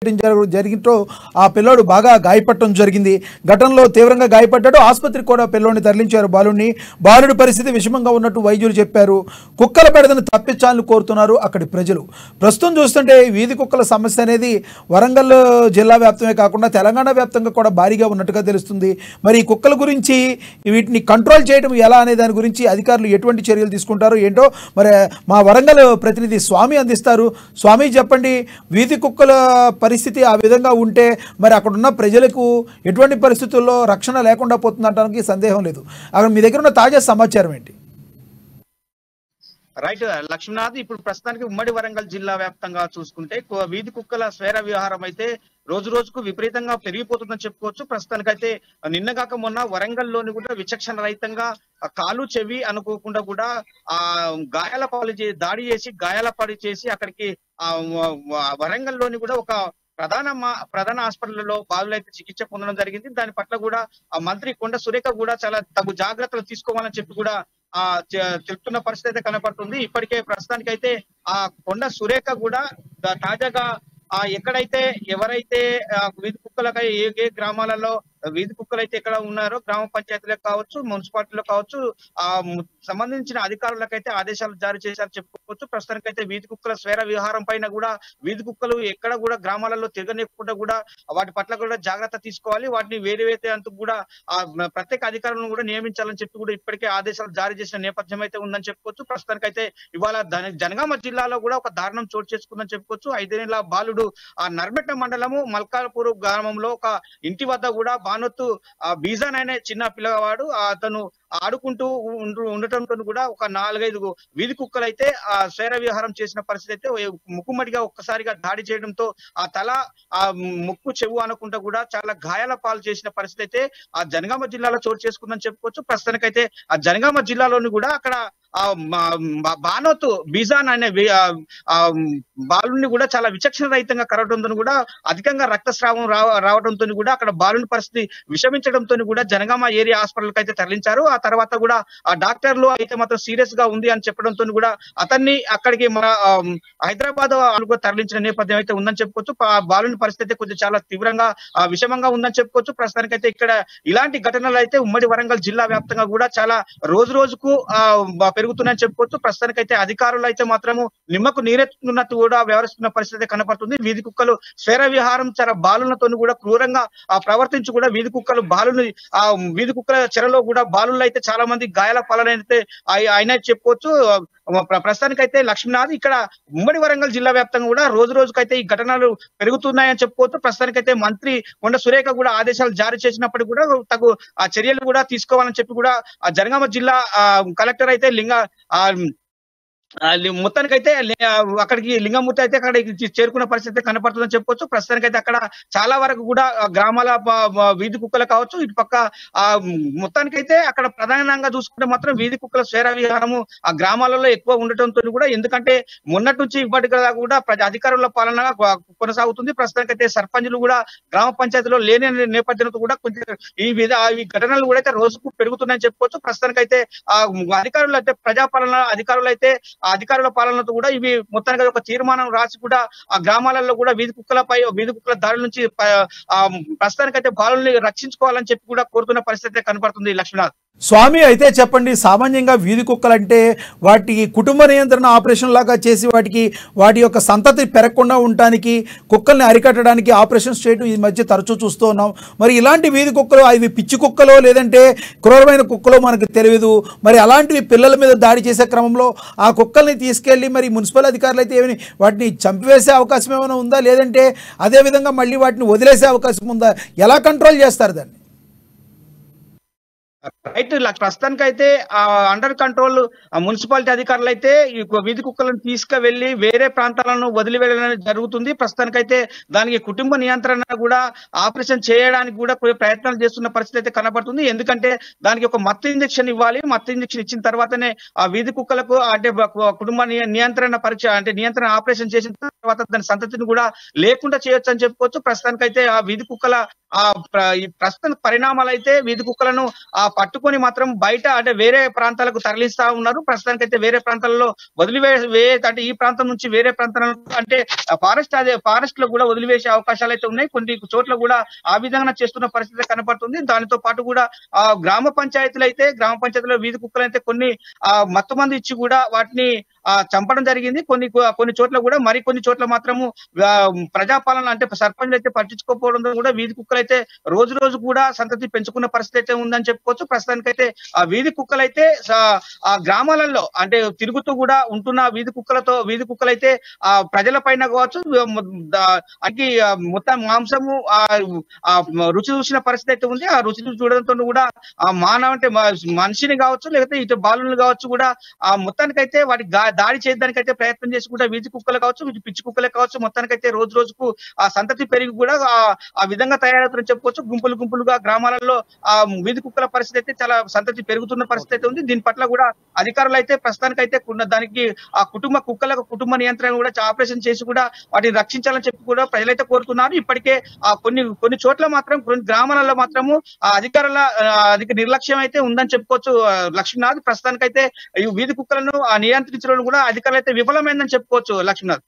జరిగిందో ఆ పిల్లోడు బాగా గాయపడటం జరిగింది. ఘటనలో తీవ్రంగా గాయపడ్డాడు. ఆసుపత్రికి కూడా పిల్లోడిని తరలించారు బాలుడిని. బాలుడి పరిస్థితి విషమంగా ఉన్నట్టు వైద్యులు చెప్పారు. కుక్కల బెడదను తప్పించాలని కోరుతున్నారు అక్కడి ప్రజలు. ప్రస్తుతం చూస్తుంటే వీధి కుక్కల సమస్య అనేది వరంగల్ జిల్లా వ్యాప్తమే కాకుండా తెలంగాణ వ్యాప్తంగా కూడా భారీగా ఉన్నట్టుగా తెలుస్తుంది. మరి ఈ కుక్కల గురించి వీటిని కంట్రోల్ చేయడం ఎలా అనే దాని గురించి అధికారులు ఎటువంటి చర్యలు తీసుకుంటారో ఏంటో మరి మా వరంగల్ ప్రతినిధి స్వామి అందిస్తారు. స్వామి చెప్పండి, వీధి కుక్కల పరిస్థితి ఆ విధంగా ఉంటే మరి అక్కడ ఉన్న ప్రజలకు ఎటువంటి పరిస్థితుల్లో రక్షణ లేకుండా పోతుందనడానికి సందేహం లేదు. అక్కడ మీ దగ్గర ఉన్న తాజా సమాచారం ఏంటి? రైట్ లక్ష్మీనాథ్, ఇప్పుడు ప్రస్తుతానికి ఉమ్మడి వరంగల్ జిల్లా వ్యాప్తంగా చూసుకుంటే వీధి కుక్కల స్వేర విహారం అయితే రోజు రోజుకు విపరీతంగా పెరిగిపోతుందని చెప్పుకోవచ్చు. ప్రస్తుతానికైతే నిన్నగాక మొన్న వరంగల్లోని కూడా విచక్షణ రహితంగా కాలు చెవి అనుకోకుండా కూడా ఆ గాయాల పాలు దాడి చేసి గాయాల పాలు చేసి అక్కడికి వరంగల్లోని కూడా ఒక ప్రధాన హాస్పిటల్లో బాలులైతే చికిత్స పొందడం జరిగింది. దాని పట్ల కూడా ఆ మంత్రి కొండ సురేఖ కూడా చాలా తగు జాగ్రత్తలు తీసుకోవాలని చెప్పి కూడా తెలుపుతున్న పరిస్థితి అయితే కనపడుతుంది. ఇప్పటికే ప్రస్తుతానికైతే ఆ కొండ సురేఖ కూడా తాజాగా ఎక్కడైతే ఎవరైతే వీధి కుక్కలకై ఏ గ్రామాలలో వీధి కుక్కలు అయితే ఎక్కడ ఉన్నారో గ్రామ పంచాయతీలకు కావచ్చు, మున్సిపాలిటీలో కావచ్చు, సంబంధించిన అధికారులకైతే ఆదేశాలు జారీ చేశారు చెప్పుకోవచ్చు. ప్రస్తుతానికైతే వీధి కుక్కల స్వేర విహారం పైన కూడా వీధి కుక్కలు ఎక్కడ కూడా గ్రామాలలో తిరగనివ్వకుండా కూడా వాటి పట్ల కూడా జాగ్రత్త తీసుకోవాలి. వాటిని వేరే అంతకు కూడా ప్రత్యేక అధికారులను కూడా నియమించాలని చెప్పి కూడా ఇప్పటికే ఆదేశాలు జారీ చేసిన నేపథ్యం అయితే ఉందని చెప్పుకోవచ్చు. ప్రస్తుతానికైతే ఇవాళ జనగామ జిల్లాలో కూడా ఒక దారుణం చోటు చేసుకుందని చెప్పుకోవచ్చు. 5 ఏళ్ల బాలుడు ఆ నర్మెట్ట మండలము మల్కాపూర్ గ్రామంలో ఒక ఇంటి వద్ద కూడా బానొత్తు బీజాన్ అనే చిన్న పిల్లవాడు అతను ఆడుకుంటూ ఉండటంతో కూడా ఒక 4-5 వీధి కుక్కలు అయితే ఆ స్వేర విహారం చేసిన పరిస్థితి అయితే ముక్కుమడిగా ఒక్కసారిగా దాడి చేయడంతో ఆ తల ఆ ముక్కు చెవు అనుకుంటా కూడా చాలా గాయాల పాలు చేసిన పరిస్థితి అయితే ఆ జనగామ జిల్లాలో చోటు చేసుకుందని చెప్పుకోవచ్చు. ప్రస్తుతానికైతే ఆ జనగామ జిల్లాలోని కూడా అక్కడ బానోతు బీజాన్ అనే బాలుని కూడా చాలా విచక్షణ రహితంగా కరవడంతో కూడా అధికంగా రక్తస్రావం రావడంతో కూడా అక్కడ బాలుని పరిస్థితి విషమించడంతో కూడా జనగామ ఏరియా హాస్పిటల్కి అయితే తరలించారు. ఆ తర్వాత కూడా ఆ డాక్టర్లు అయితే మాత్రం సీరియస్ గా ఉంది అని చెప్పడంతో కూడా అతన్ని అక్కడికి మన హైదరాబాద్ తరలించిన నేపథ్యం అయితే ఉందని చెప్పుకోవచ్చు. బాలుని పరిస్థితి కొంచెం చాలా తీవ్రంగా విషమంగా ఉందని చెప్పుకోవచ్చు. ప్రస్తుతానికైతే ఇక్కడ ఇలాంటి ఘటనలు అయితే ఉమ్మడి వరంగల్ జిల్లా వ్యాప్తంగా కూడా చాలా రోజుకు పెరుగుతున్నాయని చెప్పుకోవచ్చు. ప్రస్తుతానికైతే అధికారులు అయితే మాత్రము నిమ్మకు నీరెత్తున్నట్టు కూడా వ్యవహరిస్తున్న పరిస్థితి కనపడుతుంది. వీధి కుక్కలు స్వేర విహారం చాలా బాలులతో కూడా క్రూరంగా ప్రవర్తించి కూడా వీధి కుక్కలు బాలుని వీధి కుక్కల చెరలో కూడా బాలుల్లో అయితే చాలా మంది గాయాల పాలనైతే అయినా చెప్పుకోవచ్చు. ప్రస్తుతానికైతే లక్ష్మీనాథ్, ఇక్కడ ఉమ్మడి వరంగల్ జిల్లా వ్యాప్తంగా కూడా రోజుకైతే ఈ ఘటనలు పెరుగుతున్నాయని చెప్పుకోవచ్చు. ప్రస్తుతానికైతే మంత్రి కొండ సురేఖ కూడా ఆదేశాలు జారీ చేసినప్పటికీ కూడా తగు ఆ చర్యలు కూడా తీసుకోవాలని చెప్పి కూడా ఆ జనగామ జిల్లా కలెక్టర్ అయితే మొత్తానికైతే అక్కడికి లింగమూర్తి అయితే అక్కడికి చేరుకున్న పరిస్థితి కనపడుతుందని చెప్పుకోవచ్చు. ప్రస్తుతానికైతే అక్కడ చాలా వరకు కూడా గ్రామాల వీధి కుక్కలు కావచ్చు, ఇటు పక్క మొత్తానికైతే అక్కడ ప్రధానంగా చూసుకుంటే మాత్రం వీధి కుక్కల స్వేర విహారము ఆ గ్రామాలలో ఎక్కువ ఉండటంతో కూడా, ఎందుకంటే మొన్నటి నుంచి ఇప్పటికి కూడా అధికారుల పాలన కొనసాగుతుంది. ప్రస్తుతానికైతే సర్పంచులు కూడా గ్రామ పంచాయతీలో లేని నేపథ్యంతో కూడా కొంచెం ఈ ఘటనలు కూడా అయితే రోజుకు పెరుగుతున్నాయని చెప్పుకోవచ్చు. ప్రస్తుతానికైతే ఆ అధికారులు అయితే ప్రజాపాలన అధికారులు అయితే అధికారుల పాలనతో కూడా ఇవి మొత్తానికి ఒక తీర్మానం రాసి కూడా ఆ గ్రామాలలో కూడా వీధి కుక్కల దాడి నుంచి ప్రస్తుతానికైతే బాలుల్ని రక్షించుకోవాలని చెప్పి కూడా కోరుతున్న పరిస్థితి కనపడుతుంది. లక్ష్మీనాథ్, స్వామి అయితే చెప్పండి, సామాన్యంగా వీధి కుక్కలంటే వాటికి కుటుంబ నియంత్రణ ఆపరేషన్ లాగా చేసి వాటి యొక్క సంతతి పెరగకుండా ఉండటానికి కుక్కల్ని అరికట్టడానికి ఆపరేషన్స్ చేయడం ఈ మధ్య తరచూ చూస్తూ ఉన్నాం. మరి ఇలాంటి వీధి కుక్కలు అవి పిచ్చి కుక్కలో లేదంటే క్రూరమైన కుక్కలో మనకు తెలియదు. మరి అలాంటివి పిల్లల మీద దాడి చేసే క్రమంలో ఆ కుక్కల్ని తీసుకెళ్ళి మరి మున్సిపల్ అధికారులు అయితే ఏమైనా వాటిని చంపివేసే అవకాశం ఏమైనా ఉందా, లేదంటే అదేవిధంగా మళ్ళీ వాటిని వదిలేసే అవకాశం ఉందా? ఎలా కంట్రోల్ చేస్తారు దాన్ని? రైట్, ప్రస్తుతానికైతే అండర్ కంట్రోల్ మున్సిపాలిటీ అధికారులు అయితే ఈ వీధి కుక్కలను తీసుకువెళ్లి వేరే ప్రాంతాలను వదిలి వెళ్ళడం జరుగుతుంది. ప్రస్తుతానికైతే దానికి కుటుంబ నియంత్రణ కూడా ఆపరేషన్ చేయడానికి కూడా ప్రయత్నాలు చేస్తున్న పరిస్థితి అయితే కనబడుతుంది. ఎందుకంటే దానికి ఒక మత్తు ఇంజెక్షన్ ఇవ్వాలి. మత్తు ఇంజెక్షన్ ఇచ్చిన తర్వాతనే ఆ వీధి కుక్కలకు అంటే కుటుంబ నియంత్రణ పరీక్ష అంటే నియంత్రణ ఆపరేషన్ చేసిన తర్వాత దాని సంతతిని కూడా లేకుండా చేయొచ్చు అని చెప్పుకోవచ్చు. ప్రస్తుతానికైతే ఆ వీధి కుక్కల ఈ ప్రస్తుత పరిణామాలైతే వీధి కుక్కలను పట్టుకొని మాత్రం బయట అంటే వేరే ప్రాంతాలకు తరలిస్తా ఉన్నారు. ప్రస్తుతానికైతే వేరే ప్రాంతాల్లో అంటే ఈ ప్రాంతం నుంచి వేరే ప్రాంతాలకు అంటే ఫారెస్ట్ లో కూడా వదిలివేసే అవకాశాలైతే ఉన్నాయి. కొన్ని చోట్ల కూడా ఆ విధంగా చేస్తున్న పరిస్థితి కనపడుతుంది. దానితో పాటు కూడా గ్రామ పంచాయతీలో వీధి కుక్కలైతే కొన్ని మత్తుమందు ఇచ్చి కూడా వాటిని చంపడం జరిగింది. కొన్ని చోట్ల కూడా కొన్ని చోట్ల మాత్రము ప్రజాపాలన అంటే సర్పంచ్ అయితే పట్టించుకోకపోవడంతో కూడా వీధి కుక్కలైతే రోజు కూడా సంతతి పెంచుకున్న పరిస్థితి అయితే ఉందని చెప్పుకోవచ్చు. ప్రస్తుతానికైతే ఆ వీధి కుక్కలైతే ఆ గ్రామాలలో అంటే తిరుగుతూ కూడా ఉంటున్న వీధి కుక్కలైతే ప్రజల పైన కావచ్చు అనికి మొత్తం మాంసము రుచి చూసిన పరిస్థితి అయితే ఉంది. ఆ రుచి చూడడంతో కూడా అంటే మనిషిని కావచ్చు లేకపోతే ఇటు బాలుని కావచ్చు కూడా మొత్తానికైతే వాటి దాడి చేయడానికైతే ప్రయత్నం చేసి కూడా వీధి కుక్కలు కావచ్చు పిచ్చి కుక్కలే కావచ్చు మొత్తానికైతే రోజుకు ఆ సంతతి పెరిగి కూడా ఆ విధంగా తయారవుతుందని చెప్పుకోవచ్చు. గుంపులుగా గ్రామాలలో వీధి కుక్కల పరిస్థితి అయితే చాలా సంతతి పెరుగుతున్న పరిస్థితి అయితే ఉంది. దీని పట్ల కూడా అధికారులు అయితే ప్రస్తుతానికైతే దానికి ఆ కుటుంబ నియంత్రణ కూడా ఆపరేషన్ చేసి కూడా వాటిని రక్షించాలని చెప్పి కూడా ప్రజలైతే కోరుతున్నారు. ఇప్పటికే కొన్ని చోట్ల మాత్రం కొన్ని గ్రామాలలో మాత్రము అధికారుల నిర్లక్ష్యం అయితే ఉందని చెప్పుకోవచ్చు. లక్ష్మీనాథ్ ప్రస్తుతానికైతే ఈ వీధి కుక్కలను నియంత్రించడం కూడా అధికారులు అయితే విఫలమైందని చెప్పుకోవచ్చు. లక్ష్మీనాథ్.